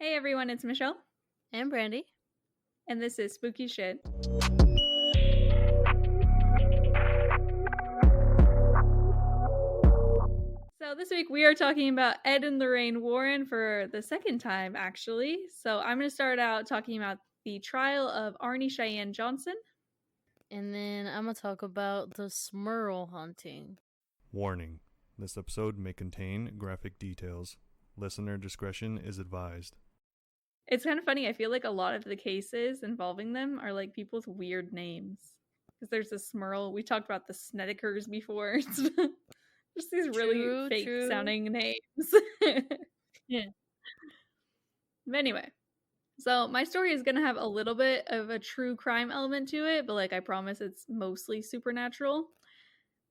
Hey everyone, it's Michelle, And Brandy. and this is Spooky Shit. So this week we are talking about Ed and Lorraine Warren for the second time, actually. So I'm going to start out talking about the trial of Arnie Cheyenne Johnson. And then I'm going to talk about the Smurl haunting. Warning: this episode may contain graphic details. Listener discretion is advised. It's kind of funny. I feel like a lot of the cases involving them are like people with weird names. Because there's a Smurl. We talked about the Snedekers before. Just these really fake sounding names. Yeah. But anyway, so my story is going to have a little bit of a true crime element to it, but like I promise it's mostly supernatural.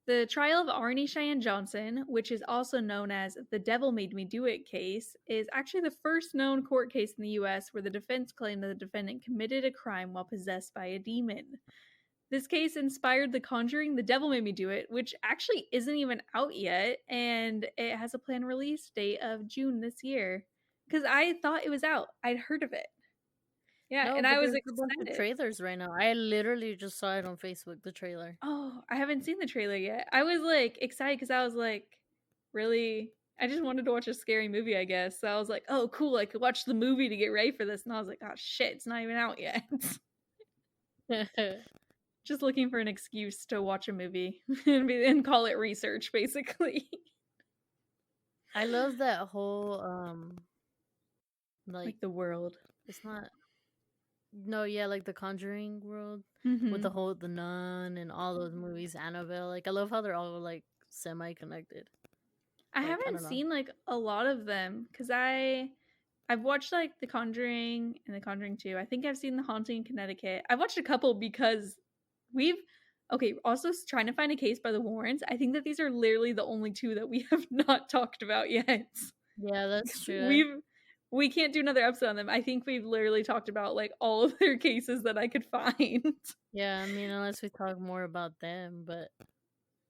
The trial of Arnie Cheyenne Johnson, which is also known as the Devil Made Me Do It case, is actually the first known court case in the US where the defense claimed that the defendant committed a crime while possessed by a demon. This case inspired The Conjuring, The Devil Made Me Do It, which actually isn't even out yet, and it has a planned release date of June this year. Because I thought it was out. I'd heard of it. Yeah, No, and but I was there's a bunch of excited. trailers right now. I literally just saw it on Facebook, the trailer. Oh, I haven't seen the trailer yet. I was like excited because I was like, really, I just wanted to watch a scary movie, I guess. So I was like, oh, cool, I could watch the movie to get ready for this. And I was like, oh shit, it's not even out yet. Just looking for an excuse to watch a movie and call it research, basically. I love that whole Like the world. It's not. No, yeah, like the Conjuring world with the Nun and all those movies, Annabelle. Like I love how they're all like semi-connected. I haven't seen like a lot of them because I've watched like The Conjuring and The Conjuring 2. I think I've seen The Haunting in Connecticut. I've watched a couple because also trying to find a case by the Warrens. I think that these are literally the only two that we have not talked about yet. Yeah, that's true. We can't do another episode on them. I think we've literally talked about like all of their cases that I could find. Yeah, I mean, unless we talk more about them, but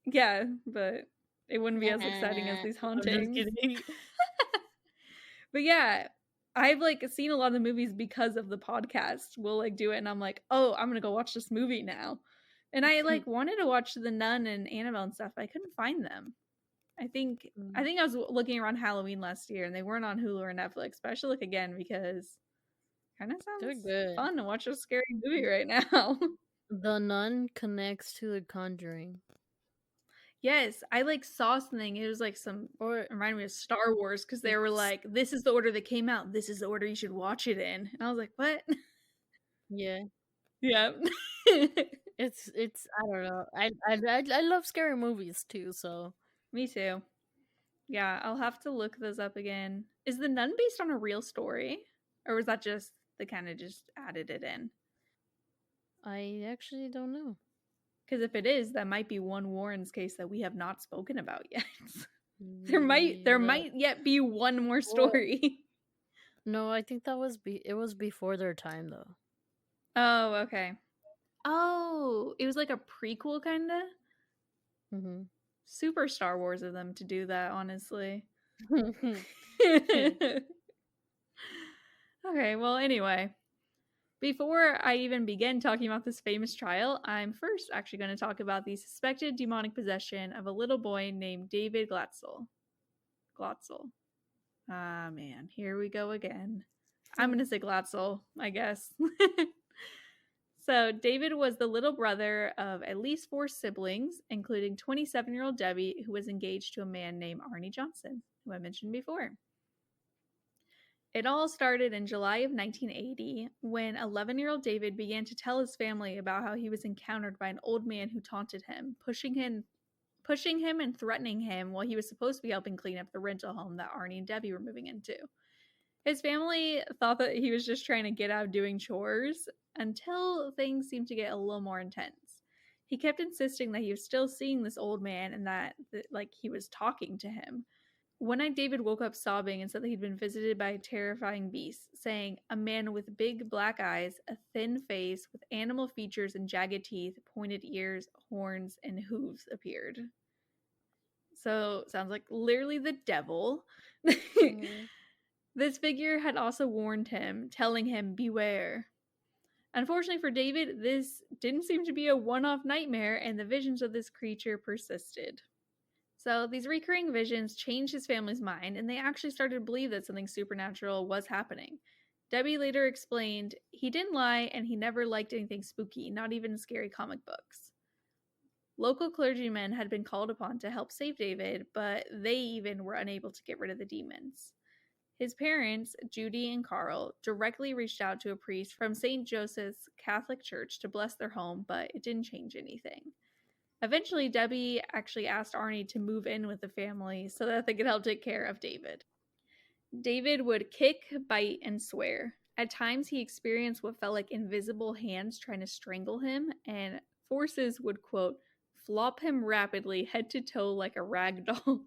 yeah, but it wouldn't be as exciting as these hauntings. I'm just kidding. But yeah, I've like seen a lot of the movies because of the podcast. We'll like do it and I'm like, oh, I'm gonna go watch this movie now. And I like wanted to watch The Nun and Annabelle and stuff, but I couldn't find them. I think I was looking around Halloween last year and they weren't on Hulu or Netflix, but I should look again because kind of sounds fun to watch a scary movie right now. The Nun connects to The Conjuring. Yes, I like saw something. It was like it reminded me of Star Wars because they were like, "This is the order that came out. This is the order you should watch it in." And I was like, "What?" Yeah, yeah. it's I don't know. I love scary movies too. So me too. Yeah, I'll have to look those up again. Is The Nun based on a real story, or was that just they kind of just added it in? I actually don't know. Because if it is, that might be one Warren's case that we have not spoken about yet. there might yet be one more story. No, I think that was it was before their time though. Oh, okay. Oh, it was like a prequel kinda? Mm-hmm. Super Star Wars of them to do that, honestly. Okay, well, anyway. Before I even begin talking about this famous trial, I'm first actually going to talk about the suspected demonic possession of a little boy named David Glatzel. Ah, man, here we go again. I'm going to say Glatzel, I guess. So, David was the little brother of at least 4 siblings, including 27-year-old Debbie, who was engaged to a man named Arnie Johnson, who I mentioned before. It all started in July of 1980 when 11-year-old David began to tell his family about how he was encountered by an old man who taunted him, pushing him and threatening him while he was supposed to be helping clean up the rental home that Arnie and Debbie were moving into. His family thought that he was just trying to get out of doing chores until things seemed to get a little more intense. He kept insisting that he was still seeing this old man and that like he was talking to him. One night, David woke up sobbing and said that he'd been visited by a terrifying beast, saying, "A man with big black eyes, a thin face, with animal features and jagged teeth, pointed ears, horns, and hooves appeared." So, sounds like literally the devil. This figure had also warned him, telling him, beware. Unfortunately for David, this didn't seem to be a one-off nightmare, and the visions of this creature persisted. So these recurring visions changed his family's mind, and they actually started to believe that something supernatural was happening. Debbie later explained, he didn't lie, and he never liked anything spooky, not even scary comic books. Local clergymen had been called upon to help save David, but they even were unable to get rid of the demons. His parents, Judy and Carl, directly reached out to a priest from St. Joseph's Catholic Church to bless their home, but it didn't change anything. Eventually, Debbie actually asked Arnie to move in with the family so that they could help take care of David. David would kick, bite, and swear. At times, he experienced what felt like invisible hands trying to strangle him, and forces would, quote, flop him rapidly head to toe like a rag doll.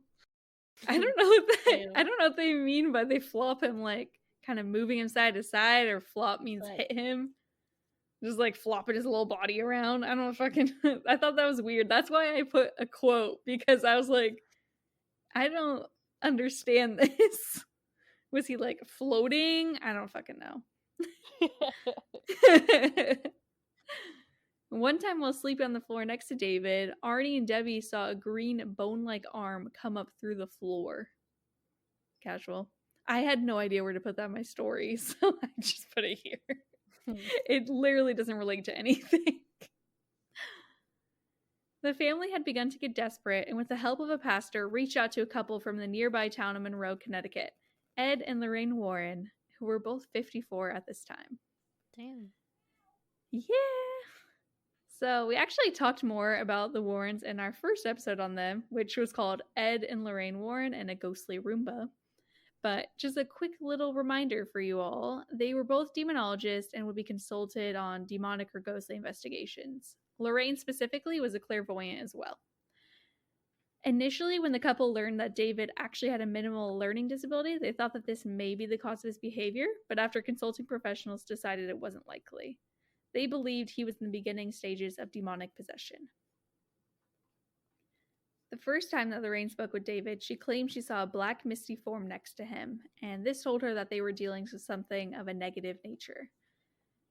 I don't know what they mean by they flop him, like kind of moving him side to side, or flop means hit him. Just like flopping his little body around. I don't know, I thought that was weird. That's why I put a quote, because I was like, I don't understand this. Was he like floating? I don't fucking know. One time while sleeping on the floor next to David, Arnie and Debbie saw a green bone-like arm come up through the floor. Casual. I had no idea where to put that in my story, so I just put it here. It literally doesn't relate to anything. The family had begun to get desperate, and with the help of a pastor, reached out to a couple from the nearby town of Monroe, Connecticut, Ed and Lorraine Warren, who were both 54 at this time. Damn. Yeah. So we actually talked more about the Warrens in our first episode on them, which was called Ed and Lorraine Warren and a Ghostly Roomba. But just a quick little reminder for you all, they were both demonologists and would be consulted on demonic or ghostly investigations. Lorraine specifically was a clairvoyant as well. Initially, when the couple learned that David actually had a minimal learning disability, they thought that this may be the cause of his behavior, but after consulting professionals, decided it wasn't likely. They believed he was in the beginning stages of demonic possession. The first time that Lorraine spoke with David, she claimed she saw a black misty form next to him, and this told her that they were dealing with something of a negative nature.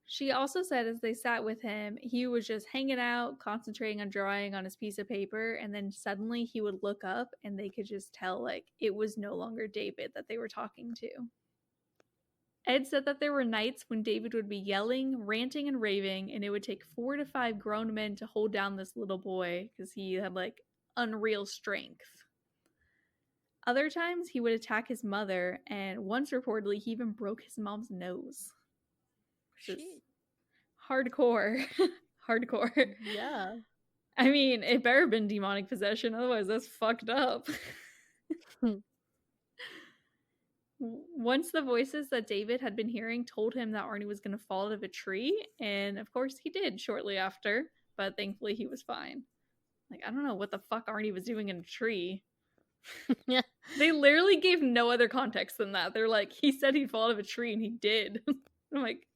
She also said as they sat with him, he was just hanging out, concentrating on drawing on his piece of paper, and then suddenly he would look up and they could just tell like it was no longer David that they were talking to. Ed said that there were nights when David would be yelling, ranting, and raving, and it would take 4 to 5 grown men to hold down this little boy because he had like unreal strength. Other times he would attack his mother, and once reportedly he even broke his mom's nose. Just hardcore. Hardcore. Yeah. I mean, it better have been demonic possession, otherwise that's fucked up. Once the voices that David had been hearing told him that Arnie was going to fall out of a tree, and of course he did shortly after, but thankfully he was fine. Like, I don't know what the fuck Arnie was doing in a tree. Yeah. They literally gave no other context than that. They're like, he said he'd fall out of a tree, and he did. I'm like,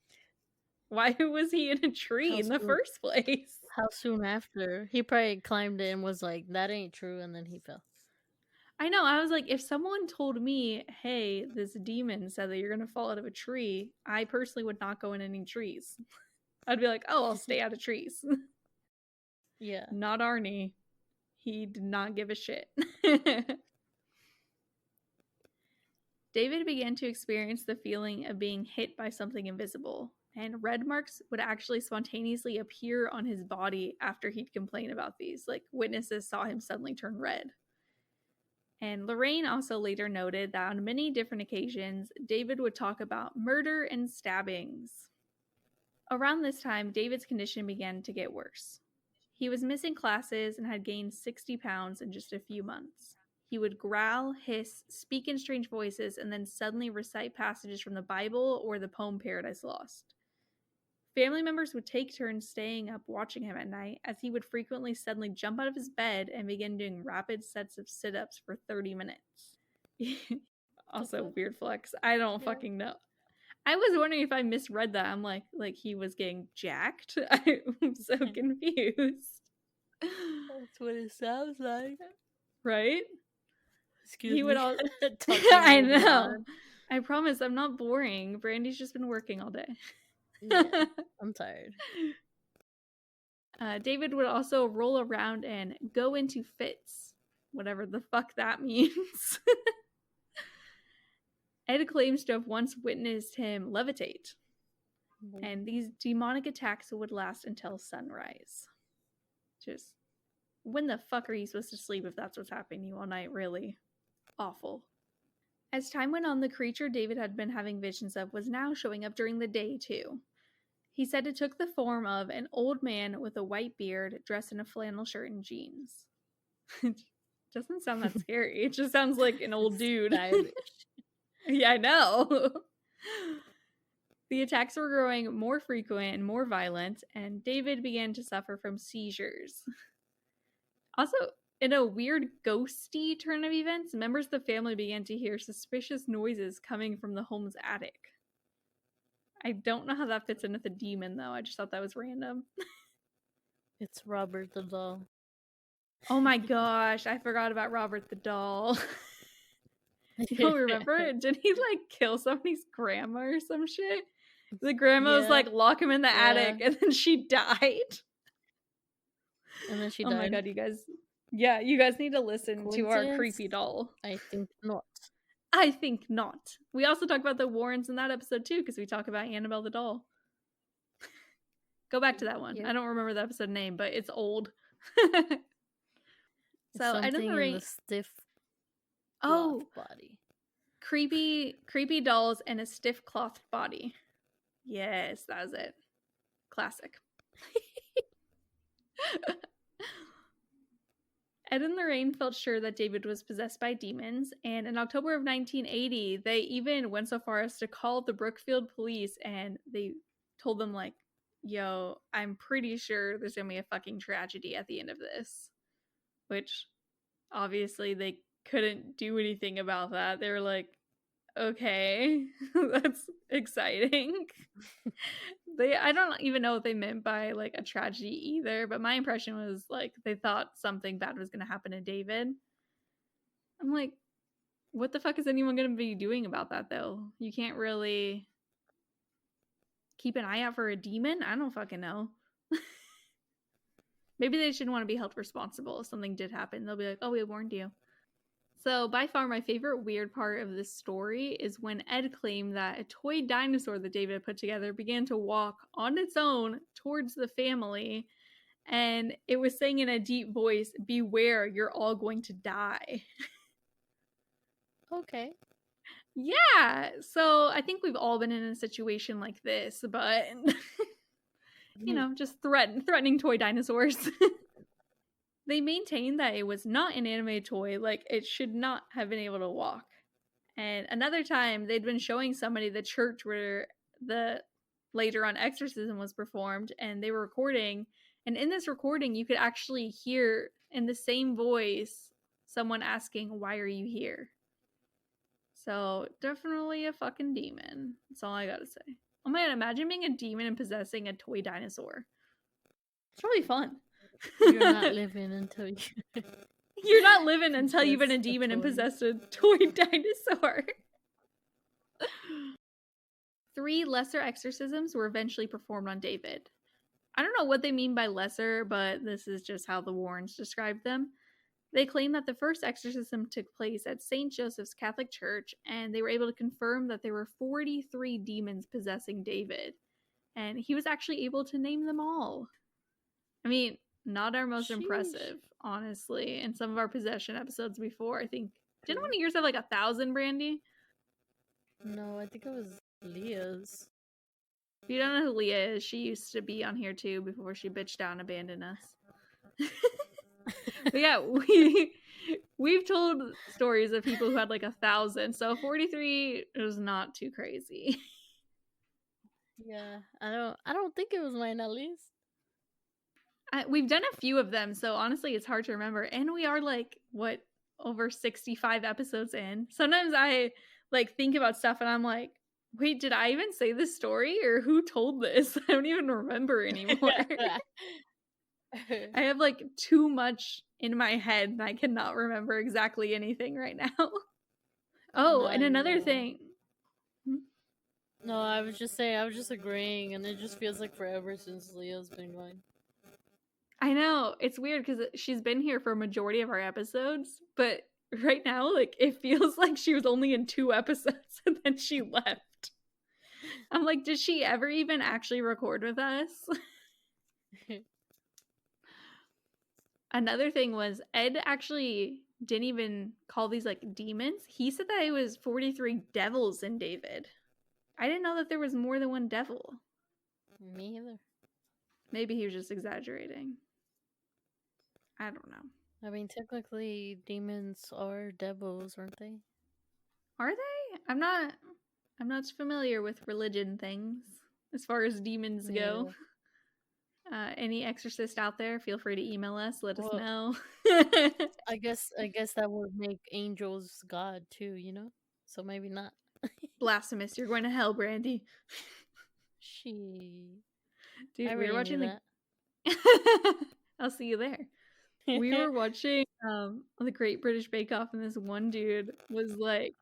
why was he in a tree in the first place? How soon after? He probably climbed it and was like, that ain't true, and then he fell. I know. I was like, if someone told me, hey, this demon said that you're going to fall out of a tree, I personally would not go in any trees. I'd be like, oh, I'll stay out of trees. Yeah. Not Arnie. He did not give a shit. David began to experience the feeling of being hit by something invisible, and red marks would actually spontaneously appear on his body after he'd complain about these. Like, witnesses saw him suddenly turn red. And Lorraine also later noted that on many different occasions, David would talk about murder and stabbings. Around this time, David's condition began to get worse. He was missing classes and had gained 60 pounds in just a few months. He would growl, hiss, speak in strange voices, and then suddenly recite passages from the Bible or the poem Paradise Lost. Family members would take turns staying up watching him at night, as he would frequently suddenly jump out of his bed and begin doing rapid sets of sit-ups for 30 minutes. Also, weird flex. I don't fucking know. I was wondering if I misread that. I'm like he was getting jacked. I'm so confused. That's what it sounds like. Right? Excuse he me. would all I know. I promise I'm not boring. Brandy's just been working all day. Yeah, I'm tired. David would also roll around and go into fits, whatever the fuck that means. Ed claims to have once witnessed him levitate, and these demonic attacks would last until sunrise. Just, when the fuck are you supposed to sleep if that's what's happening to you all night? Really awful. As time went on, the creature David had been having visions of was now showing up during the day too. He said it took the form of an old man with a white beard dressed in a flannel shirt and jeans. It doesn't sound that scary. It just sounds like an old dude. Yeah, I know. The attacks were growing more frequent and more violent, and David began to suffer from seizures. Also, in a weird ghosty turn of events, members of the family began to hear suspicious noises coming from the home's attic. I don't know how that fits in with the demon, though. I just thought that was random. It's Robert the doll. Oh my gosh, I forgot about Robert the doll. You don't remember? Did he, like, kill somebody's grandma or some shit? The grandma was like, lock him in the attic, and then she died. And then she died. Oh my god, you guys. Yeah, you guys need to listen to our creepy doll. I think not. I think not. We also talk about the Warrens in that episode too, because we talk about Annabelle the doll. Go back to that one. Yep. I don't remember the episode name, but it's old. So Ed and Lorraine, the stiff body. Creepy dolls and a stiff cloth body. Yes, that was it. Classic. Ed and Lorraine felt sure that David was possessed by demons, and in October of 1980, they even went so far as to call the Brookfield police, and they told them, like, yo, I'm pretty sure there's gonna be a fucking tragedy at the end of this. Which, obviously, they couldn't do anything about that. They were like, okay, that's exciting. I don't even know what they meant by, like, a tragedy either, but my impression was, like, they thought something bad was going to happen to David. I'm like, what the fuck is anyone going to be doing about that, though? You can't really keep an eye out for a demon? I don't fucking know. Maybe they shouldn't want to be held responsible if something did happen. They'll be like, oh, we warned you. So, by far, my favorite weird part of this story is when Ed claimed that a toy dinosaur that David had put together began to walk on its own towards the family, and it was saying in a deep voice, beware, you're all going to die. Okay. Yeah, so I think we've all been in a situation like this, but, you know, just threatening toy dinosaurs. They maintained that it was not an animated toy, like it should not have been able to walk. And another time, they'd been showing somebody the church where the later on exorcism was performed, and they were recording. And in this recording, you could actually hear in the same voice someone asking, "Why are you here?" So definitely a fucking demon. That's all I gotta say. Oh my god, imagine being a demon and possessing a toy dinosaur. It's really fun. You're not living until you... You're not living until you've been a demon and possessed a toy dinosaur. 3 lesser exorcisms were eventually performed on David. I don't know what they mean by lesser, but this is just how the Warrens described them. They claim that the first exorcism took place at St. Joseph's Catholic Church, and they were able to confirm that there were 43 demons possessing David. And he was actually able to name them all. I mean, not our most impressive, honestly. In some of our possession episodes before, I think. Didn't one of yours have like 1,000, Brandy? No, I think it was Leah's. If you don't know who Leah is, she used to be on here too before she bitched out and abandoned us. But yeah, we've told stories of people who had like 1,000, so 43 is not too crazy. Yeah, I don't think it was mine, at least. We've done a few of them, so honestly, it's hard to remember. And we are like, what, over 65 episodes in. Sometimes I like think about stuff and I'm like, wait, did I even say this story? Or who told this? I don't even remember anymore. I have like too much in my head and I cannot remember exactly anything right now. Oh, and another thing. No, I was just saying, I was just agreeing, and it just feels like forever since Leo's been going. I know. It's weird because she's been here for a majority of our episodes, but right now, like, it feels like she was only in 2 episodes and then she left. I'm like, did she ever even actually record with us? Another thing was Ed actually didn't even call these like demons. He said that it was 43 devils in David. I didn't know that there was more than one devil. Me either. Maybe he was just exaggerating. I don't know. I mean, technically, demons are devils, aren't they? Are they? I'm not familiar with religion things as far as demons go. Any exorcist out there, feel free to email us. Let us know. I guess that would make angels God too, you know? So maybe not. Blasphemous. You're going to hell, Brandy. Dude, we were watching that. I'll see you there. We were watching the Great British Bake Off, and this one dude was like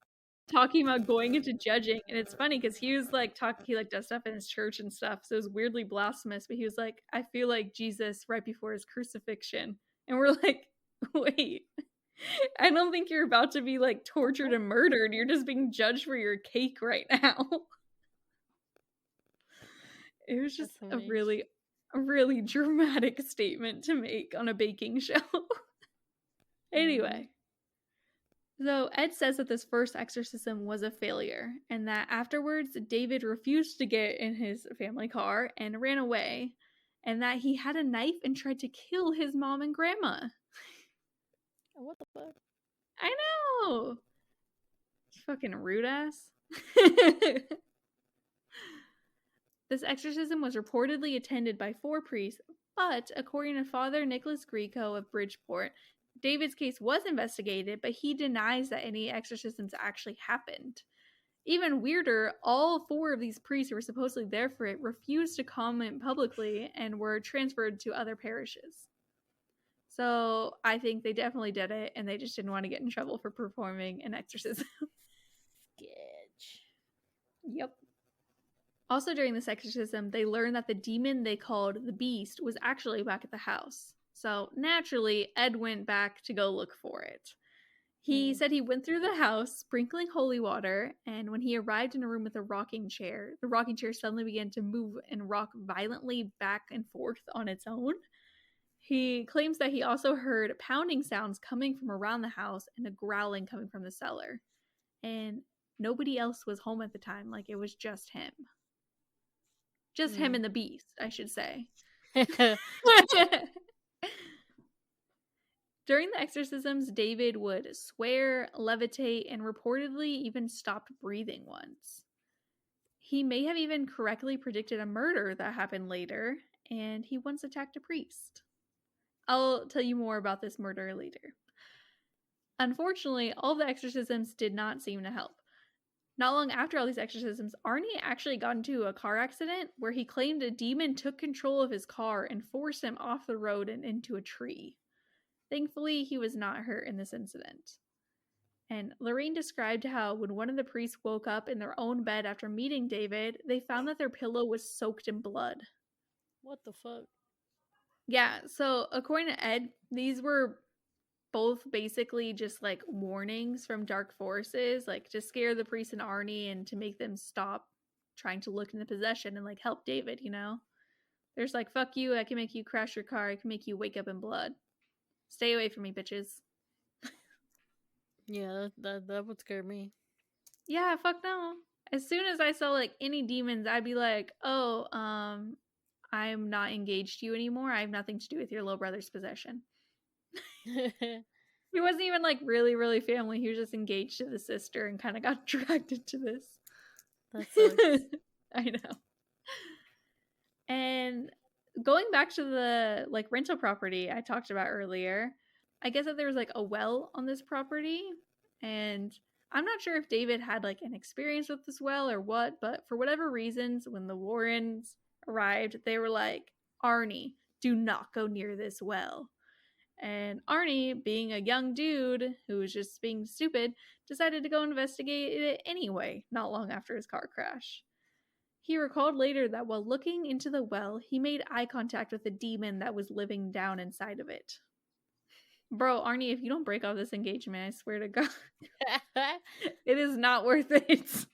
talking about going into judging, and it's funny because he was like he like does stuff in his church and stuff, so it was weirdly blasphemous, but he was like, I feel like Jesus right before his crucifixion, and we're like, wait, I don't think you're about to be like tortured and murdered, you're just being judged for your cake right now. It was just a really dramatic statement to make on a baking show. Anyway, so Ed says that this first exorcism was a failure, and that afterwards David refused to get in his family car and ran away, and that he had a knife and tried to kill his mom and grandma. What the fuck? I know! Fucking rude ass. This exorcism was reportedly attended by 4 priests, but according to Father Nicholas Grieco of Bridgeport, David's case was investigated, but he denies that any exorcisms actually happened. Even weirder, all 4 of these priests who were supposedly there for it refused to comment publicly and were transferred to other parishes. So I think they definitely did it, and they just didn't want to get in trouble for performing an exorcism. Sketch. Yep. Also during this exorcism, they learned that the demon they called the Beast was actually back at the house. So naturally, Ed went back to go look for it. He said he went through the house, sprinkling holy water, and when he arrived in a room with a rocking chair, the rocking chair suddenly began to move and rock violently back and forth on its own. He claims that he also heard pounding sounds coming from around the house and a growling coming from the cellar. And nobody else was home at the time, like it was just him. Just him and the Beast, I should say. During the exorcisms, David would swear, levitate, and reportedly even stopped breathing once. He may have even correctly predicted a murder that happened later, and he once attacked a priest. I'll tell you more about this murder later. Unfortunately, all the exorcisms did not seem to help. Not long after all these exorcisms, Arnie actually got into a car accident where he claimed a demon took control of his car and forced him off the road and into a tree. Thankfully, he was not hurt in this incident. And Lorraine described how when one of the priests woke up in their own bed after meeting David, they found that their pillow was soaked in blood. What the fuck? Yeah, so according to Ed, these were both basically just like warnings from dark forces, like to scare the priest and Arnie and to make them stop trying to look into possession and like help David, you know? There's like, fuck you, I can make you crash your car, I can make you wake up in blood. Stay away from me, bitches. Yeah, that would scare me. Yeah, fuck no. As soon as I saw like any demons, I'd be like, oh, I'm not engaged to you anymore. I have nothing to do with your little brother's possession. He wasn't even like really, really family. He was just engaged to the sister and kind of got dragged into this. That sucks. I know. And going back to the like rental property I talked about earlier, I guess that there was like a well on this property, and I'm not sure if David had like an experience with this well or what, but for whatever reasons, when the Warrens arrived, they were like, Arnie, do not go near this well. And Arnie, being a young dude who was just being stupid, decided to go investigate it anyway, not long after his car crash. He recalled later that while looking into the well, he made eye contact with a demon that was living down inside of it. Bro, Arnie, if you don't break off this engagement, I swear to God, it is not worth it.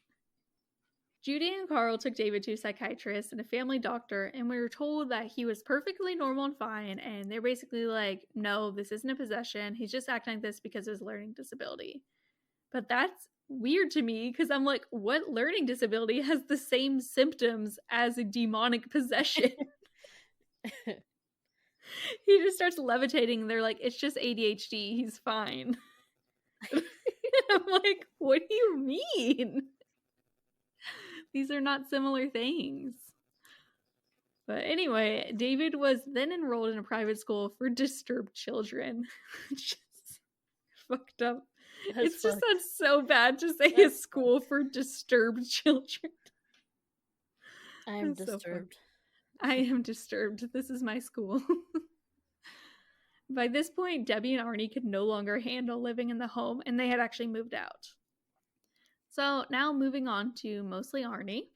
Judy and Carl took David to a psychiatrist and a family doctor, and we were told that he was perfectly normal and fine, and they're basically like, no, this isn't a possession. He's just acting like this because of his learning disability. But that's weird to me, because I'm like, what learning disability has the same symptoms as a demonic possession? He just starts levitating, and they're like, it's just ADHD. He's fine. I'm like, what do you mean? These are not similar things. But anyway, David was then enrolled in a private school for disturbed children. Just fucked up. It's just not so bad to say a school for disturbed children. I am disturbed. I am disturbed. This is my school. By this point, Debbie and Arnie could no longer handle living in the home, and they had actually moved out. So now moving on to mostly Arnie.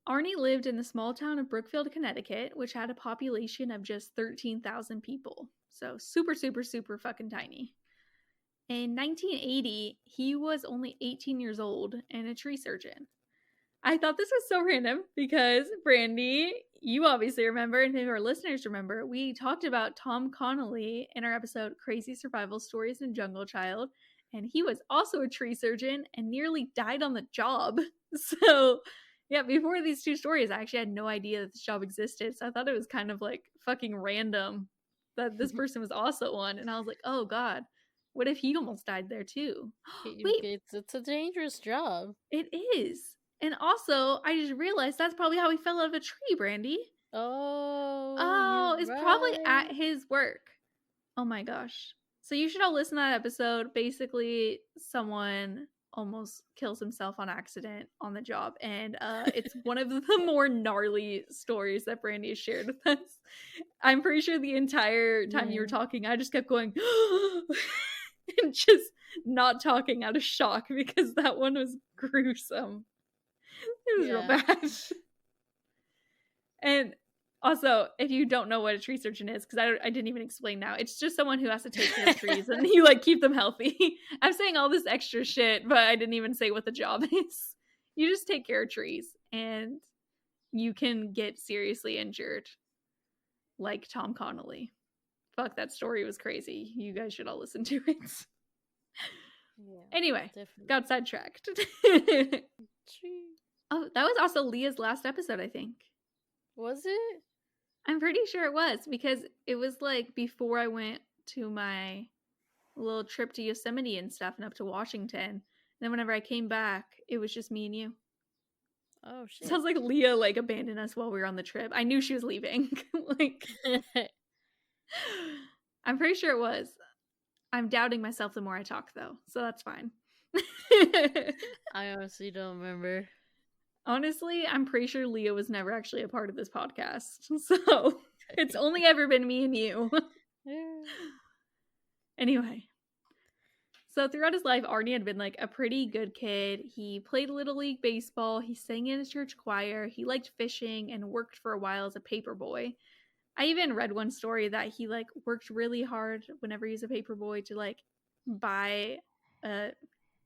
Arnie lived in the small town of Brookfield, Connecticut, which had a population of just 13,000 people. So super, super, super fucking tiny. In 1980, he was only 18 years old and a tree surgeon. I thought this was so random because, Brandy, you obviously remember, and maybe our listeners remember, we talked about Tom Connolly in our episode Crazy Survival Stories in Jungle Child. And he was also a tree surgeon and nearly died on the job. So, yeah, before these two stories, I actually had no idea that this job existed. So I thought it was kind of like fucking random that this person was also one. And I was like, oh God, what if he almost died there too? Wait, it's a dangerous job. It is. And also, I just realized that's probably how he fell out of a tree, Brandy. Oh, it's probably at his work. Oh my gosh. So you should all listen to that episode. Basically, someone almost kills himself on accident on the job. And it's one of the more gnarly stories that Brandy has shared with us. I'm pretty sure the entire time you were talking, I just kept going and just not talking out of shock because that one was gruesome. It was real bad. And also, if you don't know what a tree surgeon is, because I didn't even explain now, it's just someone who has to take care of trees and you like keep them healthy. I'm saying all this extra shit, but I didn't even say what the job is. You just take care of trees and you can get seriously injured, like Tom Connolly. Fuck, that story was crazy. You guys should all listen to it. Yeah, anyway, definitely. Got sidetracked. Oh, that was also Leah's last episode, I think. Was it? I'm pretty sure it was, because it was like before I went to my little trip to Yosemite and stuff and up to Washington. And then whenever I came back, it was just me and you. Oh, shit. Sounds like Leah like abandoned us while we were on the trip. I knew she was leaving. Like, I'm pretty sure it was. I'm doubting myself the more I talk, though. So that's fine. I honestly don't remember. Honestly, I'm pretty sure Leah was never actually a part of this podcast. So it's only ever been me and you. Anyway. So throughout his life, Arnie had been like a pretty good kid. He played Little League Baseball. He sang in his church choir. He liked fishing and worked for a while as a paper boy. I even read one story that he like worked really hard whenever he was a paper boy to like buy a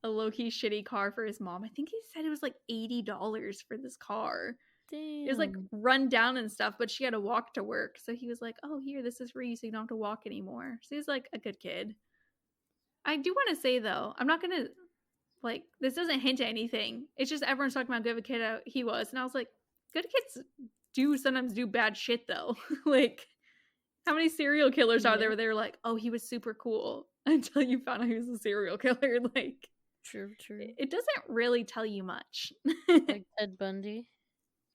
low-key shitty car for his mom. I think he said it was like $80 for this car. Damn. It was like run down and stuff, but she had to walk to work. So he was like, oh, here, this is for you so you don't have to walk anymore. So he's like a good kid. I do want to say, though, I'm not going to, like, this doesn't hint at anything. It's just everyone's talking about how good of a kid he was. And I was like, good kids do sometimes do bad shit, though. Like, how many serial killers are there where they're like, oh, he was super cool until you found out he was a serial killer? Like, true. It doesn't really tell you much. Like Ted Bundy.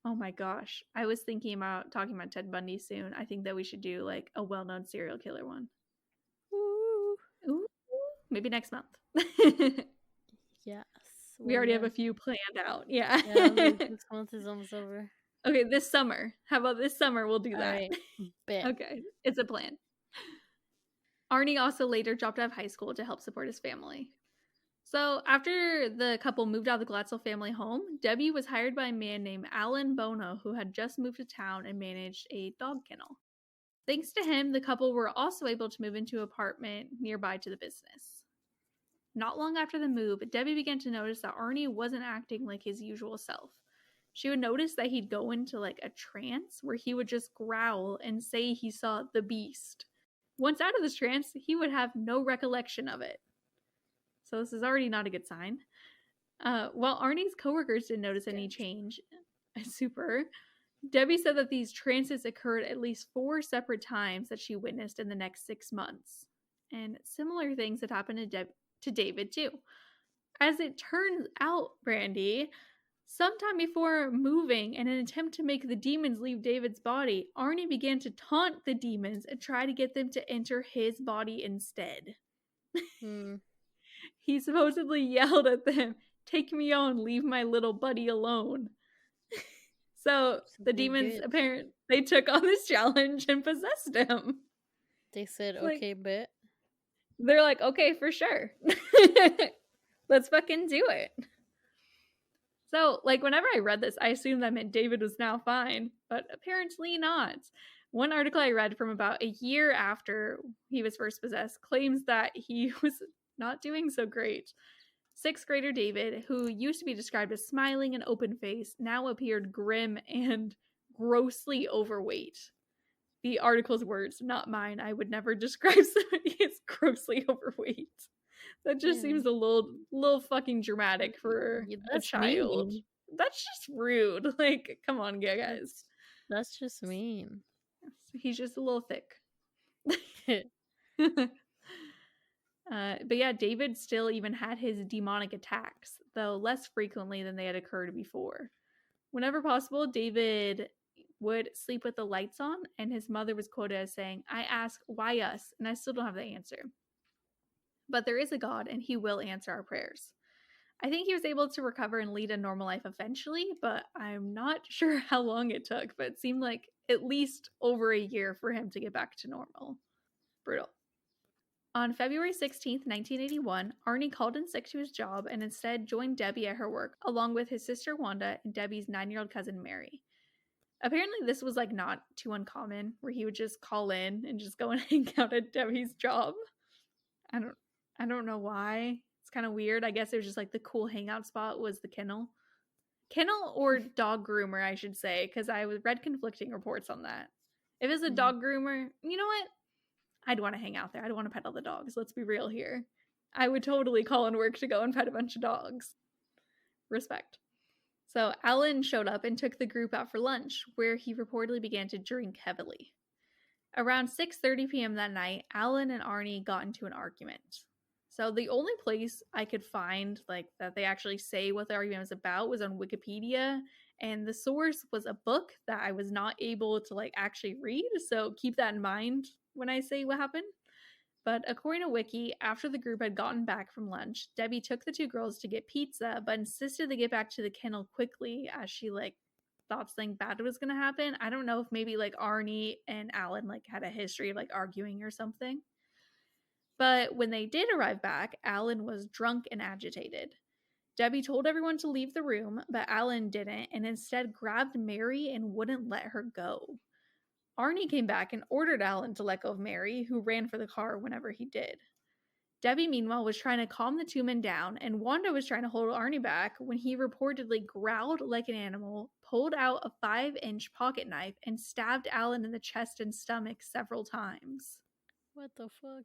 Oh my gosh. I was thinking about talking about Ted Bundy soon. I think that we should do, like, a well-known serial killer one. Ooh. Maybe next month. Yes. We already have a few planned out. Yeah. This month is almost over. Okay, this summer. How about this summer? We'll do that. All right. Bet. Okay, it's a plan. Arnie also later dropped out of high school to help support his family. So after the couple moved out of the Glatzel family home, Debbie was hired by a man named Alan Bono, who had just moved to town and managed a dog kennel. Thanks to him, the couple were also able to move into an apartment nearby to the business. Not long after the move, Debbie began to notice that Arnie wasn't acting like his usual self. She would notice that he'd go into like a trance where he would just growl and say he saw the beast. Once out of this trance, he would have no recollection of it. So this is already not a good sign. While Arnie's coworkers didn't notice any change, super, Debbie said that these trances occurred at least 4 separate times that she witnessed in the next 6 months. And similar things had happened to David too. As it turns out, Brandy, sometime before moving in an attempt to make the demons leave David's body, Arnie began to taunt the demons and try to get them to enter his body instead. He supposedly yelled at them, "Take me on, leave my little buddy alone." So the demons they took on this challenge and possessed him. They said, okay, bet. They're like, okay, for sure. Let's fucking do it. So, like, whenever I read this, I assumed that meant David was now fine, but apparently not. One article I read from about a year after he was first possessed claims that he was not doing so great. 6th grader David, who used to be described as smiling and open-faced, now appeared grim and grossly overweight. The article's words, not mine. I would never describe somebody as grossly overweight. That just seems a little fucking dramatic for a child. Mean. That's just rude. Like, come on, guys. That's just mean. He's just a little thick. But yeah, David still even had his demonic attacks, though less frequently than they had occurred before. Whenever possible, David would sleep with the lights on, and his mother was quoted as saying, "I ask, why us? And I still don't have the answer. But there is a God, and he will answer our prayers." I think he was able to recover and lead a normal life eventually, but I'm not sure how long it took, but it seemed like at least over a year for him to get back to normal. Brutal. On February 16th, 1981, Arnie called in sick to his job and instead joined Debbie at her work, along with his sister Wanda and Debbie's 9-year-old cousin Mary. Apparently this was like not too uncommon, where he would just call in and just go and hang out at Debbie's job. I don't know why. It's kind of weird. I guess it was just like the cool hangout spot was the kennel. Kennel or dog groomer, I should say, because I read conflicting reports on that. If it's a dog groomer, you know what? I'd want to hang out there. I'd want to pet all the dogs. Let's be real here. I would totally call in work to go and pet a bunch of dogs. Respect. So Alan showed up and took the group out for lunch, where he reportedly began to drink heavily. Around 6:30 p.m. that night, Alan and Arnie got into an argument. So the only place I could find like that they actually say what the argument was about was on Wikipedia, and the source was a book that I was not able to like actually read, so keep that in mind when I say what happened. But according to Wiki, after the group had gotten back from lunch, Debbie took the 2 girls to get pizza, but insisted they get back to the kennel quickly as she like thought something bad was going to happen. I don't know if maybe like Arnie and Alan like had a history of like arguing or something. But when they did arrive back, Alan was drunk and agitated. Debbie told everyone to leave the room, but Alan didn't and instead grabbed Mary and wouldn't let her go. Arnie came back and ordered Alan to let go of Mary, who ran for the car whenever he did. Debbie, meanwhile, was trying to calm the 2 men down, and Wanda was trying to hold Arnie back when he reportedly growled like an animal, pulled out a 5-inch pocket knife, and stabbed Alan in the chest and stomach several times. What the fuck?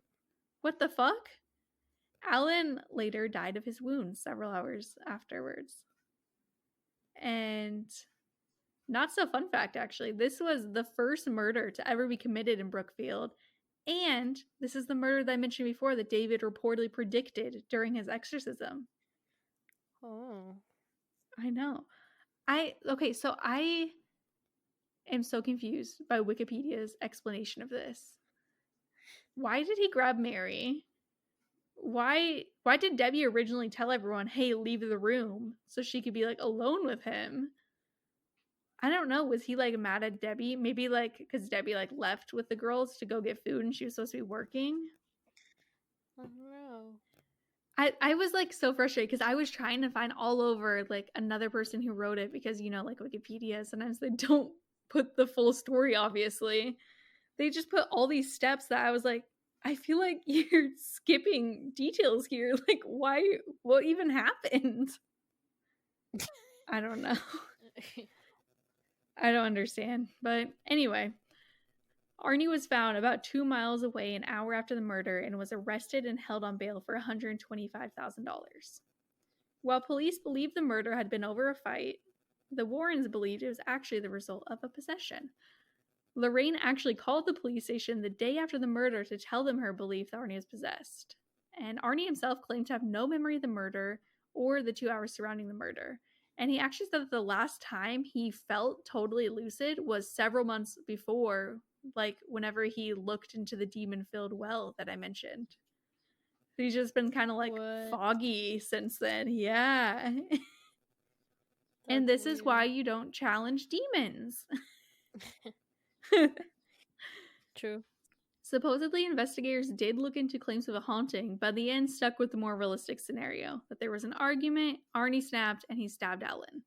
What the fuck? Alan later died of his wounds several hours afterwards. And not so fun fact, actually. This was the first murder to ever be committed in Brookfield. And this is the murder that I mentioned before that David reportedly predicted during his exorcism. Oh. I know. So I am so confused by Wikipedia's explanation of this. Why did he grab Mary? Why did Debbie originally tell everyone, hey, leave the room so she could be like alone with him? I don't know. Was he like mad at Debbie? Maybe like because Debbie like left with the girls to go get food and she was supposed to be working. I don't know. I was like so frustrated because I was trying to find all over like another person who wrote it because, you know, like Wikipedia, sometimes they don't put the full story, obviously. They just put all these steps that I was like, I feel like you're skipping details here. Like, why? What even happened? I don't know. I don't understand. But anyway, Arnie was found about 2 miles away an hour after the murder and was arrested and held on bail for $125,000. While police believed the murder had been over a fight, the Warrens believed it was actually the result of a possession. Lorraine actually called the police station the day after the murder to tell them her belief that Arnie was possessed. And Arnie himself claimed to have no memory of the murder or the 2 hours surrounding the murder. And he actually said that the last time he felt totally lucid was several months before, like whenever he looked into the demon-filled well that I mentioned. He's just been kind of like foggy since then. Yeah. And this is why you don't challenge demons. True. Supposedly, investigators did look into claims of a haunting, but in the end stuck with the more realistic scenario, that there was an argument, Arnie snapped, and he stabbed Ellen.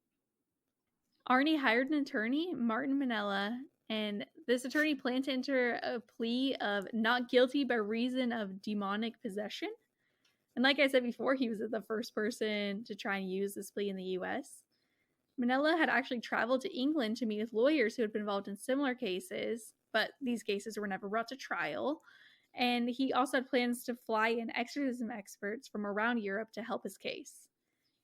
Arnie hired an attorney, Martin Minella, and this attorney planned to enter a plea of not guilty by reason of demonic possession. And like I said before, he was the first person to try and use this plea in the U.S. Minella had actually traveled to England to meet with lawyers who had been involved in similar cases, but these cases were never brought to trial. And he also had plans to fly in exorcism experts from around Europe to help his case.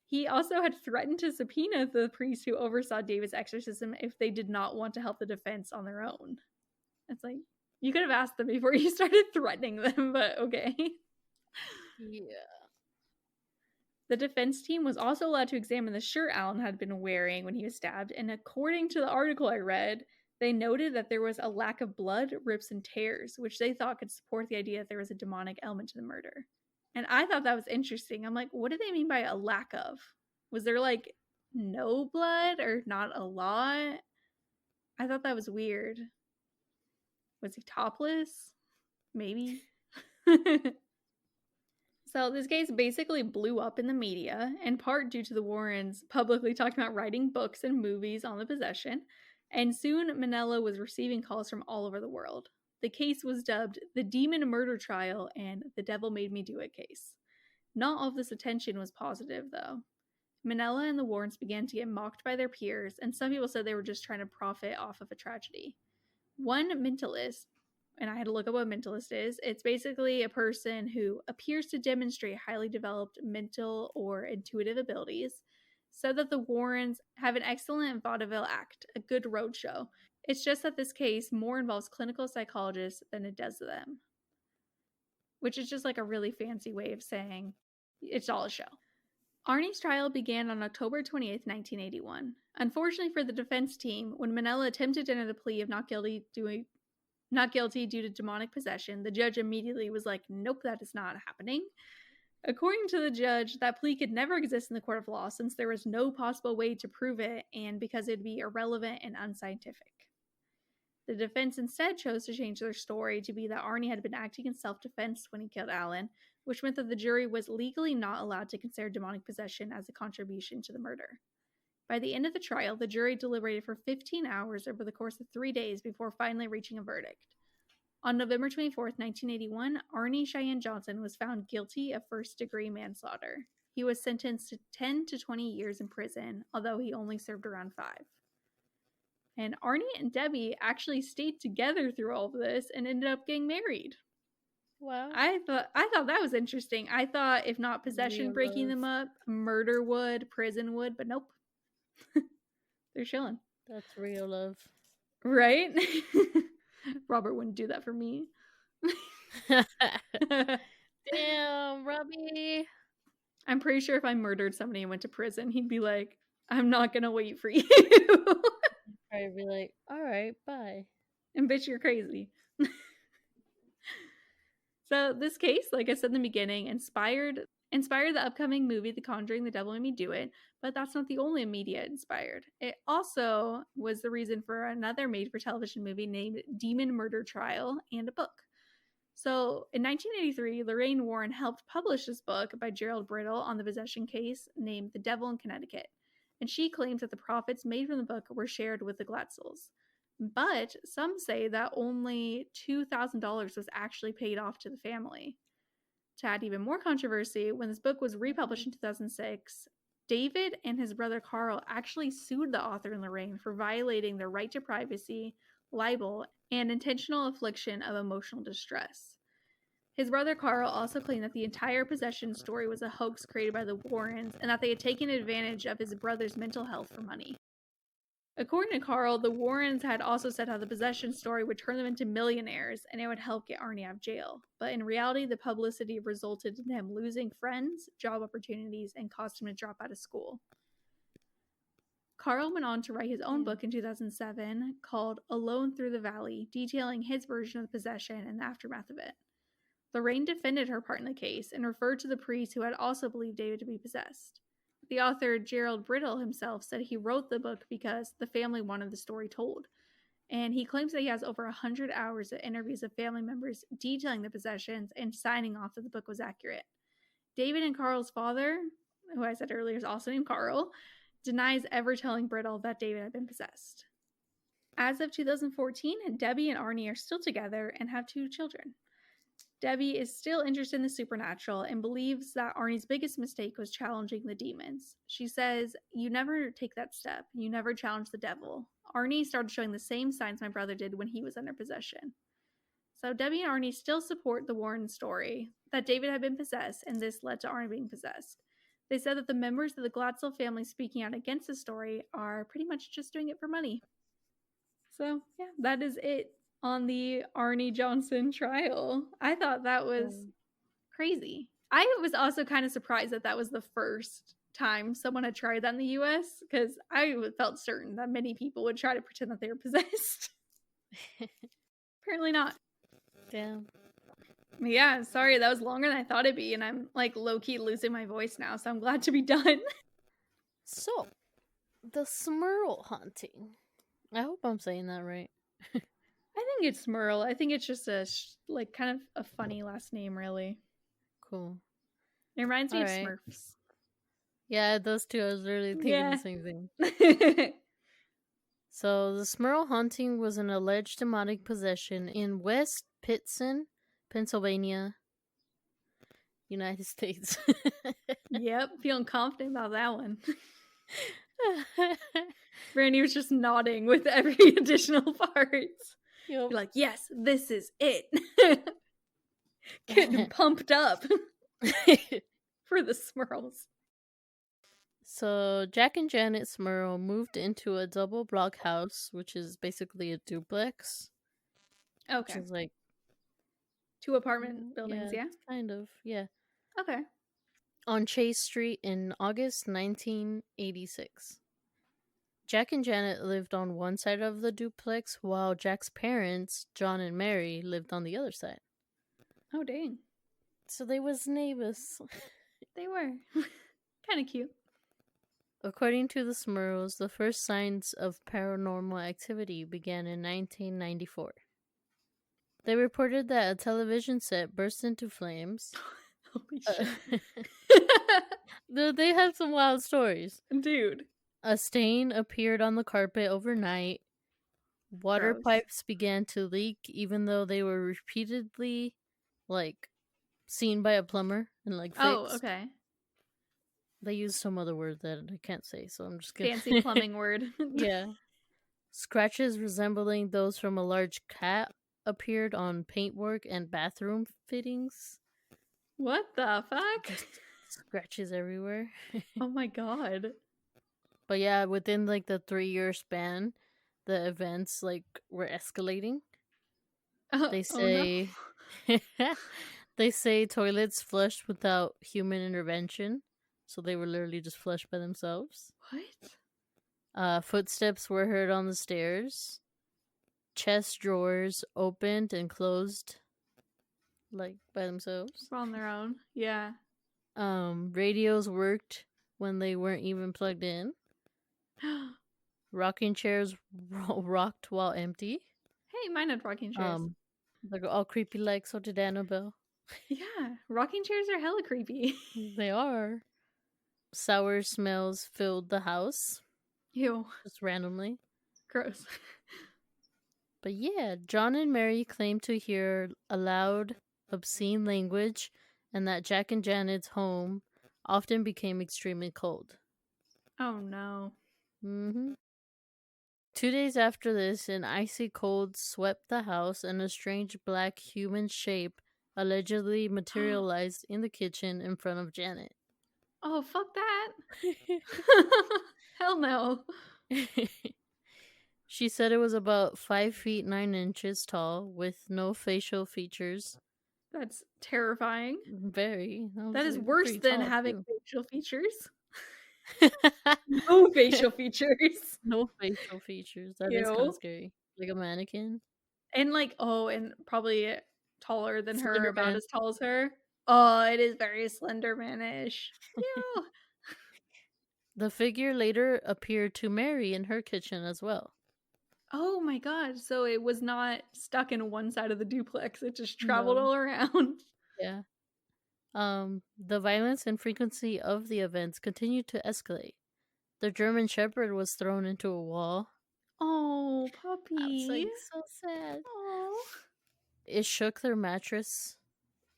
He also had threatened to subpoena the priests who oversaw David's exorcism if they did not want to help the defense on their own. It's like, you could have asked them before you started threatening them, but okay. Yeah. The defense team was also allowed to examine the shirt Alan had been wearing when he was stabbed, and according to the article I read, they noted that there was a lack of blood, rips, and tears, which they thought could support the idea that there was a demonic element to the murder. And I thought that was interesting. I'm like, what do they mean by a lack of? Was there like no blood or not a lot? I thought that was weird. Was he topless? Maybe. So this case basically blew up in the media, in part due to the Warrens publicly talking about writing books and movies on the possession, and soon Minella was receiving calls from all over the world. The case was dubbed the Demon Murder Trial and the Devil Made Me Do It case. Not all of this attention was positive, though. Minella and the Warrens began to get mocked by their peers, and some people said they were just trying to profit off of a tragedy. One mentalist, and I had to look up what a mentalist is. It's basically a person who appears to demonstrate highly developed mental or intuitive abilities, said that the Warrens have an excellent vaudeville act, a good roadshow. It's just that this case more involves clinical psychologists than it does them. Which is just like a really fancy way of saying it's all a show. Arnie's trial began on October 28th, 1981. Unfortunately for the defense team, when Minella attempted to enter the plea of not guilty due to demonic possession, the judge immediately was like, nope, that is not happening. According to the judge, that plea could never exist in the court of law since there was no possible way to prove it and because it would be irrelevant and unscientific. The defense instead chose to change their story to be that Arnie had been acting in self-defense when he killed Alan, which meant that the jury was legally not allowed to consider demonic possession as a contribution to the murder. By the end of the trial, the jury deliberated for 15 hours over the course of 3 days before finally reaching a verdict. On November 24th, 1981, Arnie Cheyenne Johnson was found guilty of first-degree manslaughter. He was sentenced to 10 to 20 years in prison, although he only served around 5. And Arnie and Debbie actually stayed together through all of this and ended up getting married. Wow. I thought that was interesting. I thought if not possession breaking them up, murder would, prison would, but nope. They're chilling. That's real love. Right? Robert wouldn't do that for me. Damn, Robbie. I'm pretty sure if I murdered somebody and went to prison, he'd be like, I'm not gonna wait for you. I'd be like, all right, bye. And bitch, you're crazy. So this case, like I said in the beginning, inspired the upcoming movie The Conjuring, The Devil Made Me Do It, but that's not the only media it inspired. It also was the reason for another made-for-television movie named Demon Murder Trial and a book. So in 1983, Lorraine Warren helped publish this book by Gerald Brittle on the possession case named The Devil in Connecticut. And she claims that the profits made from the book were shared with the Glatzels. But some say that only $2,000 was actually paid off to the family. To add even more controversy, when this book was republished in 2006, David and his brother Carl actually sued the author and Lorraine for violating their right to privacy, libel, and intentional infliction of emotional distress. His brother Carl also claimed that the entire possession story was a hoax created by the Warrens and that they had taken advantage of his brother's mental health for money. According to Carl, the Warrens had also said how the possession story would turn them into millionaires and it would help get Arnie out of jail. But in reality, the publicity resulted in him losing friends, job opportunities, and caused him to drop out of school. Carl went on to write his own book in 2007 called Alone Through the Valley, detailing his version of the possession and the aftermath of it. Lorraine defended her part in the case and referred to the priest who had also believed David to be possessed. The author, Gerald Brittle himself, said he wrote the book because the family wanted the story told. And he claims that he has over 100 hours of interviews of family members detailing the possessions and signing off that the book was accurate. David and Carl's father, who I said earlier is also named Carl, denies ever telling Brittle that David had been possessed. As of 2014, Debbie and Arnie are still together and have 2 children. Debbie is still interested in the supernatural and believes that Arnie's biggest mistake was challenging the demons. She says, "You never take that step. You never challenge the devil. Arnie started showing the same signs my brother did when he was under possession." So Debbie and Arnie still support the Warren story, that David had been possessed, and this led to Arnie being possessed. They said that the members of the Glatzel family speaking out against the story are pretty much just doing it for money. So, yeah, that is it on the Arnie Johnson trial. I thought that was crazy. I was also kind of surprised that that was the first time someone had tried that in the US, because I felt certain that many people would try to pretend that they were possessed. Apparently not. Damn. Yeah, sorry, that was longer than I thought it'd be, and I'm like low-key losing my voice now, so I'm glad to be done. So, the Smurl haunting. I hope I'm saying that right. I think it's Smurl. I think it's just a kind of a funny last name, really. Cool. It reminds me of Smurfs. Yeah, those two. I was literally thinking the same thing. So, the Smurl haunting was an alleged demonic possession in West Pittston, Pennsylvania, United States. Yep, feeling confident about that one. Brandy was just nodding with every additional part. Yep. You're like, yes, this is it. Getting pumped up for the Smurls. So, Jack and Janet Smurl moved into a double block house, which is basically a duplex. Okay. Which is like 2 apartment buildings, yeah? Kind of, yeah. Okay. On Chase Street in August 1986. Jack and Janet lived on one side of the duplex, while Jack's parents, John and Mary, lived on the other side. Oh, dang. So they was neighbors. They were. Kind of cute. According to the Smurls, the first signs of paranormal activity began in 1994. They reported that a television set burst into flames. Holy shit. They have some wild stories. Dude. A stain appeared on the carpet overnight. Water pipes began to leak, even though they were repeatedly, seen by a plumber and, fixed. Oh, okay. They used some other word that I can't say, so I'm just gonna... Fancy plumbing word. Yeah. Scratches resembling those from a large cat appeared on paintwork and bathroom fittings. What the fuck? Just scratches everywhere. Oh my god. But yeah, within the 3-year span, the events were escalating. They say they say toilets flushed without human intervention, so they were literally just flushed by themselves. What? Footsteps were heard on the stairs. Chest drawers opened and closed by themselves. On their own. Yeah. Radios worked when they weren't even plugged in. Rocking chairs rocked while empty. Hey, mine had rocking chairs. Like all creepy like, so did Annabelle. Yeah, rocking chairs are hella creepy. They are. Sour smells filled the house. Ew. Just randomly. Gross. But yeah, John and Mary claim to hear a loud, obscene language, and that Jack and Janet's home often became extremely cold. Oh no. 2 days after this, an icy cold swept the house, and a strange black human shape allegedly materialized in the kitchen in front of Janet. Oh, fuck that. Hell no. She said it was about 5 feet 9 inches tall with no facial features. That's terrifying. Very. That is worse than having facial features. no No facial features. No facial features. That is kind of scary. Like a mannequin. And and probably taller than her, Slender about Man. as tall as her. Oh, it is very Slenderman-ish. Ew. The figure later appeared to Mary in her kitchen as well. Oh my god. So it was not stuck in one side of the duplex. It just traveled all around. Yeah. The violence and frequency of the events continued to escalate. The German Shepherd was thrown into a wall. Oh, puppy. I was like, so sad. Oh. It shook their mattress.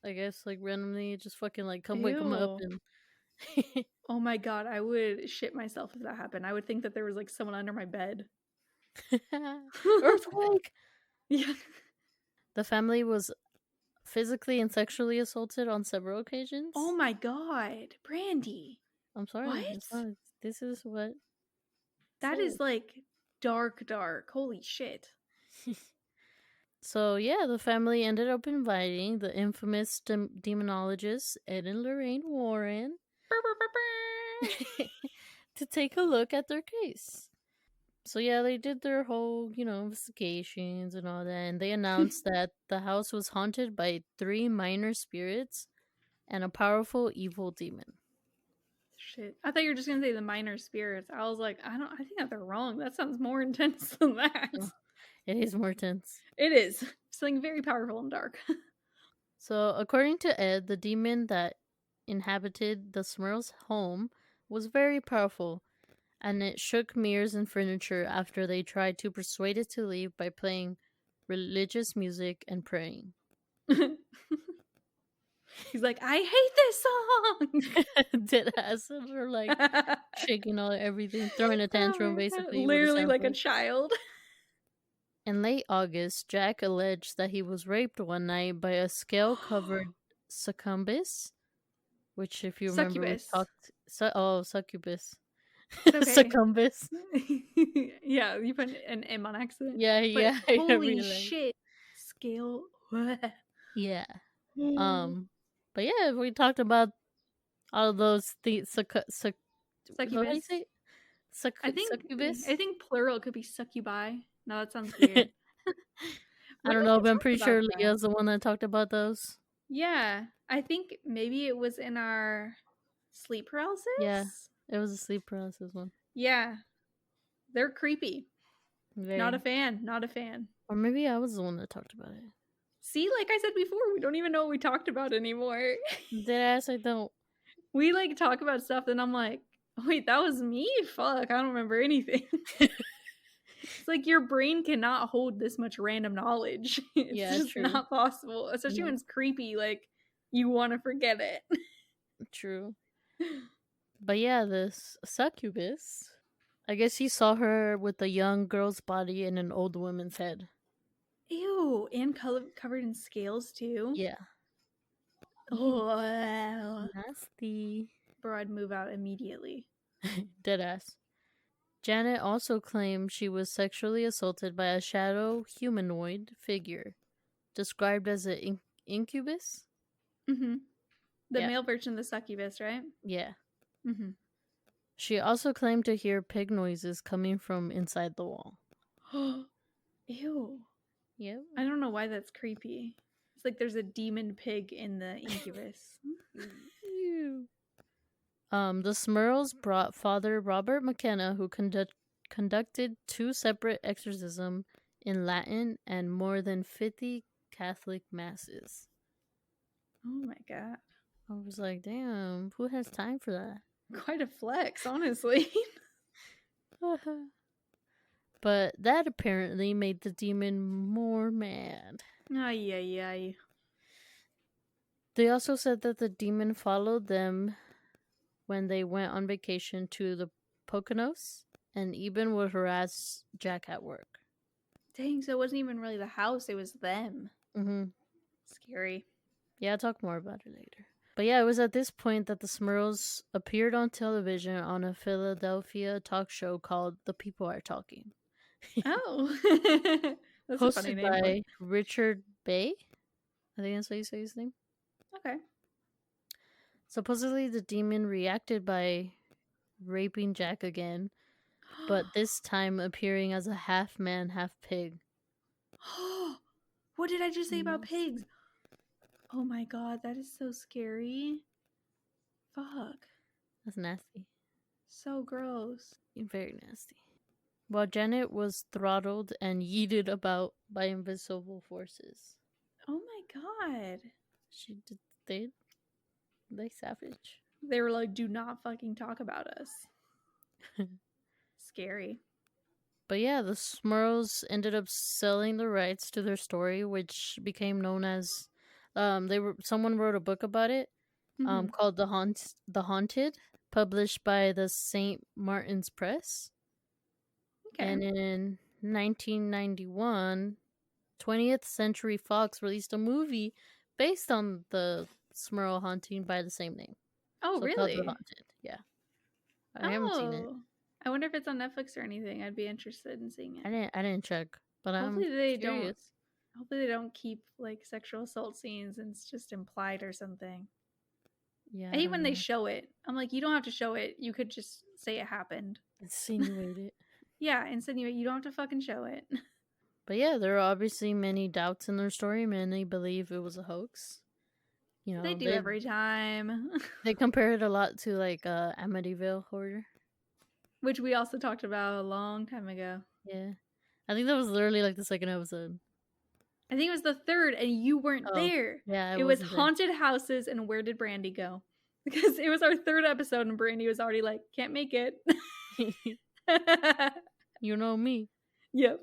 I guess, like, randomly. It just fucking, like, come wake them up. And oh my god, I would shit myself if that happened. I would think that there was, like, someone under my bed. Earthquake! Yeah. The family was physically and sexually assaulted on several occasions. Oh my god, Brandy. I'm sorry. What? This is what... That is, like, dark. Holy shit. So, yeah, the family ended up inviting the infamous demonologists Ed and Lorraine Warren to take a look at their case. So, yeah, they did their whole, investigations and all that, and they announced that the house was haunted by 3 minor spirits and a powerful evil demon. Shit. I thought you were just gonna say the minor spirits. I was like, I think that they're wrong. That sounds more intense than that. Oh, it is more tense. It is. Something very powerful and dark. So, according to Ed, the demon that inhabited the Smurl's home was very powerful, and it shook mirrors and furniture after they tried to persuade it to leave by playing religious music and praying. He's like, I hate this song! Dead ass. Or like shaking everything, throwing a tantrum, basically. Literally like a child. In late August, Jack alleged that he was raped one night by a scale-covered succubus, which, if you remember, we talked... succubus. Okay. Succubus. Yeah, you put an M on accident. Yeah. Holy shit. Scale. Yeah. But yeah, we talked about all of those succubus. I think plural could be succubi. No, that sounds weird. I don't know, but I'm pretty sure Leah's the one that talked about those. Yeah, I think maybe it was in our sleep paralysis. Yeah, it was a sleep paralysis one. Yeah, they're creepy. Very. Not a fan. Or maybe I was the one that talked about it. See, like I said before, we don't even know what we talked about anymore. Deadass, I don't. We talk about stuff, then I'm like, wait, that was me? Fuck, I don't remember anything. It's like your brain cannot hold this much random knowledge. It's just true. Not possible. Especially when it's creepy, like you want to forget it. True. But yeah, this succubus, I guess he saw her with a young girl's body and an old woman's head. Ew, and covered in scales too. Yeah. Oh, nasty. Bro, I'd move out immediately. Deadass. Janet also claimed she was sexually assaulted by a shadow humanoid figure, described as an incubus. Mm-hmm. The male version of the succubus, right? Yeah. Mm-hmm. She also claimed to hear pig noises coming from inside the wall. Ew. Yep. I don't know why that's creepy. It's like there's a demon pig in the incubus. Ew. The Smurls brought Father Robert McKenna, who conducted 2 separate exorcisms in Latin and more than 50 Catholic masses. Oh my god. I was like, damn, who has time for that? Quite a flex, honestly. But that apparently made the demon more mad. Ay, ay, ay. They also said that the demon followed them when they went on vacation to the Poconos and even would harass Jack at work. Dang, so it wasn't even really the house, it was them. Mm-hmm. Scary. Yeah, I'll talk more about it later. But yeah, it was at this point that the Smurls appeared on television on a Philadelphia talk show called The People Are Talking. Oh. That's a funny Hosted name. by Richard Bay. I think that's how you say his name. Okay. Supposedly the demon reacted by raping Jack again, but this time appearing as a half man, half pig. What did I just say about pigs? Oh my god, that is so scary. Fuck. That's nasty. So gross. Very nasty. While Janet was throttled and yeeted about by invisible forces. Oh my god. She did. They savage. They were like, do not fucking talk about us. Scary. But yeah, the Smurls ended up selling the rights to their story, which became known as someone wrote a book about it, called The Haunted, published by the St. Martin's Press. Okay. And in 1991, 20th Century Fox released a movie based on the Smurl haunting by the same name. Oh, so really? Called The Haunted. Yeah. I haven't seen it. I wonder if it's on Netflix or anything. I'd be interested in seeing it. I didn't check, but hopefully I'm they curious. Hopefully they don't keep like sexual assault scenes and it's just implied or something. Yeah. I hate when they show it. I'm like, you don't have to show it. You could just say it happened. Insinuate it. Yeah, insinuate. You don't have to fucking show it. But yeah, there are obviously many doubts in their story. Many believe it was a hoax. You know, they do every time. They compare it a lot to like Amityville horror, which we also talked about a long time ago. Yeah, I think that was literally like the second episode. I think it was the third, and you weren't there. Yeah, it was haunted houses and where did Brandy go? Because it was our third episode, and Brandy was already like, can't make it. You know me. Yep.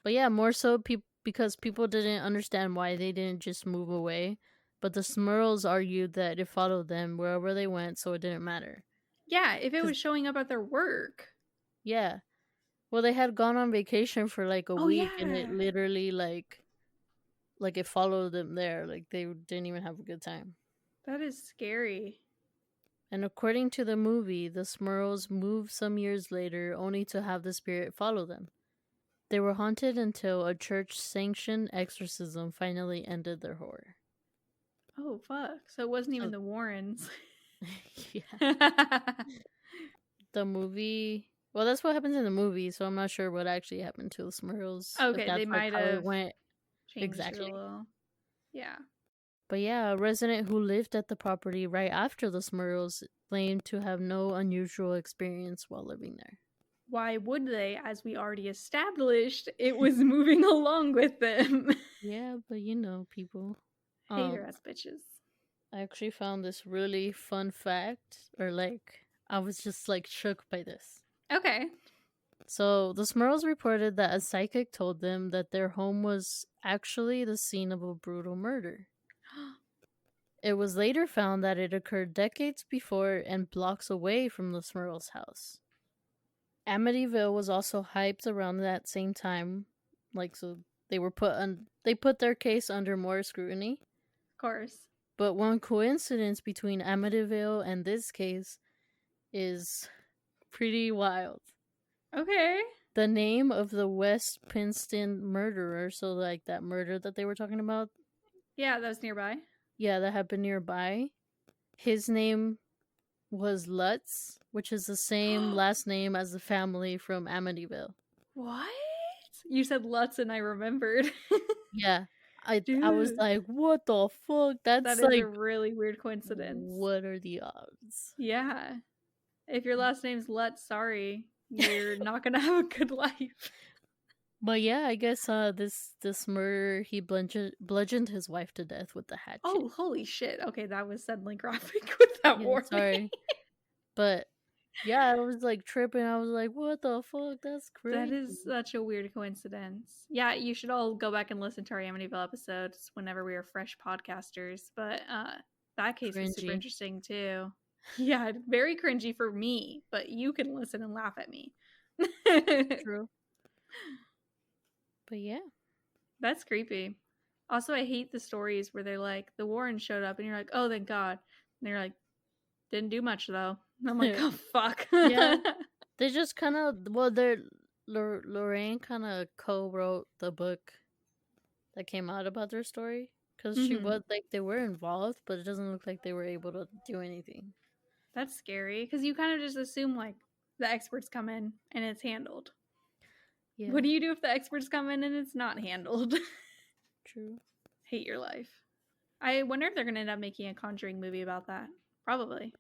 But yeah, more so because people didn't understand why they didn't just move away. But the Smurls argued that it followed them wherever they went, so it didn't matter. Yeah, if it was showing up at their work. Yeah. Well, they had gone on vacation for like a week, and it literally like it followed them there. Like they didn't even have a good time. That is scary. And according to the movie, the Smurls moved some years later, only to have the spirit follow them. They were haunted until a church-sanctioned exorcism finally ended their horror. Oh, fuck. So it wasn't even the Warrens. Yeah. The movie... Well, that's what happens in the movie, so I'm not sure what actually happened to the Smurls. Okay, they might have went changed exactly. It a little. Yeah. But yeah, a resident who lived at the property right after the Smurls claimed to have no unusual experience while living there. Why would they? As we already established, it was moving along with them. Yeah, but you know, people. Hater ass bitches. I actually found this really fun fact, or like, I was just like shook by this. Okay. So, the Smurls reported that a psychic told them that their home was actually the scene of a brutal murder. It was later found that it occurred decades before and blocks away from the Smurls' house. Amityville was also hyped around that same time, like so they put their case under more scrutiny. Of course. But one coincidence between Amityville and this case is pretty wild. Okay. The name of the West Pinston murderer, so like that murder that they were talking about. Yeah, that was nearby. Yeah, that happened nearby. His name was Lutz, which is the same last name as the family from Amityville. What? You said Lutz and I remembered. Yeah. I was like, what the fuck? That is like a really weird coincidence. What are the odds? Yeah. If your last name's Lutz, sorry. You're not going to have a good life. But yeah, I guess this murder, he bludgeoned his wife to death with the hatchet. Oh, holy shit. Okay, that was suddenly graphic with that warning. Sorry. But yeah, I was like tripping. I was like, what the fuck? That's crazy. That is such a weird coincidence. Yeah, you should all go back and listen to our Amityville episodes whenever we are fresh podcasters. But that case was super interesting too. Yeah, very cringy for me, but you can listen and laugh at me. True. But yeah. That's creepy. Also, I hate the stories where they're like, the Warrens showed up and you're like, oh, thank God. And they're like, didn't do much though. And I'm like, oh, fuck. Yeah. They just kind of, Lorraine kind of co-wrote the book that came out about their story. Because she was like, they were involved, but it doesn't look like they were able to do anything. That's scary. Because you kind of just assume like the experts come in and it's handled. Yeah. What do you do if the experts come in and it's not handled? True. Hate your life. I wonder if they're going to end up making a Conjuring movie about that. Probably.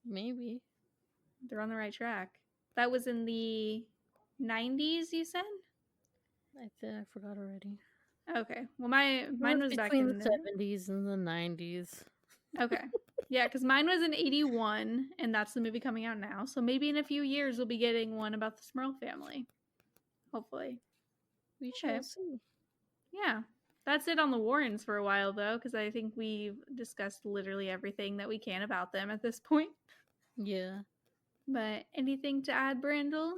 Maybe. They're on the right track. That was in the 90s, you said? I forgot already. Okay. Well, mine was back in the 70s and the 90s. Okay. Yeah, because mine was in 81, and that's the movie coming out now. So maybe in a few years we'll be getting one about the Smurl family. Hopefully. We shall see. Yeah. That's it on the Warrens for a while, though, because I think we've discussed literally everything that we can about them at this point. Yeah. But anything to add, Brandel?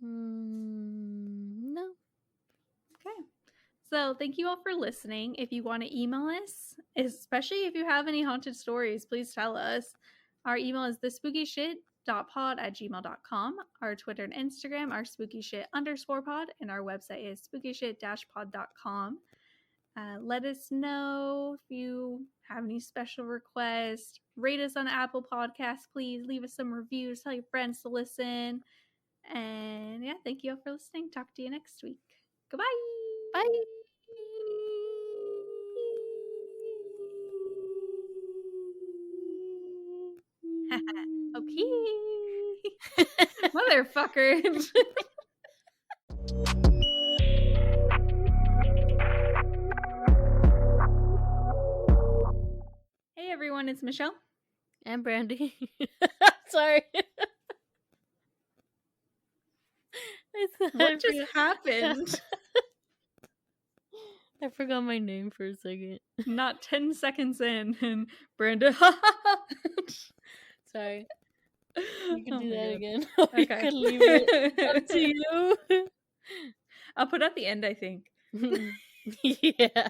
No. Okay. So thank you all for listening. If you want to email us, especially if you have any haunted stories, please tell us. Our email is thespookyshit.pod@gmail.com. Our Twitter and Instagram are spookyshit_pod, and our website is spookyshit-pod.com. Let us know if you have any special requests. Rate us on Apple Podcasts, please. Leave us some reviews. Tell your friends to listen. And yeah, thank you all for listening. Talk to you next week. Goodbye. Bye. Okay. Motherfucker. Hey everyone, it's Michelle. And Brandy. Sorry. What just happened? I forgot my name for a second. Not 10 seconds in, and Brenda. Sorry. You can do that again. Okay. You can leave it up to you. I'll put at the end, I think. Yeah.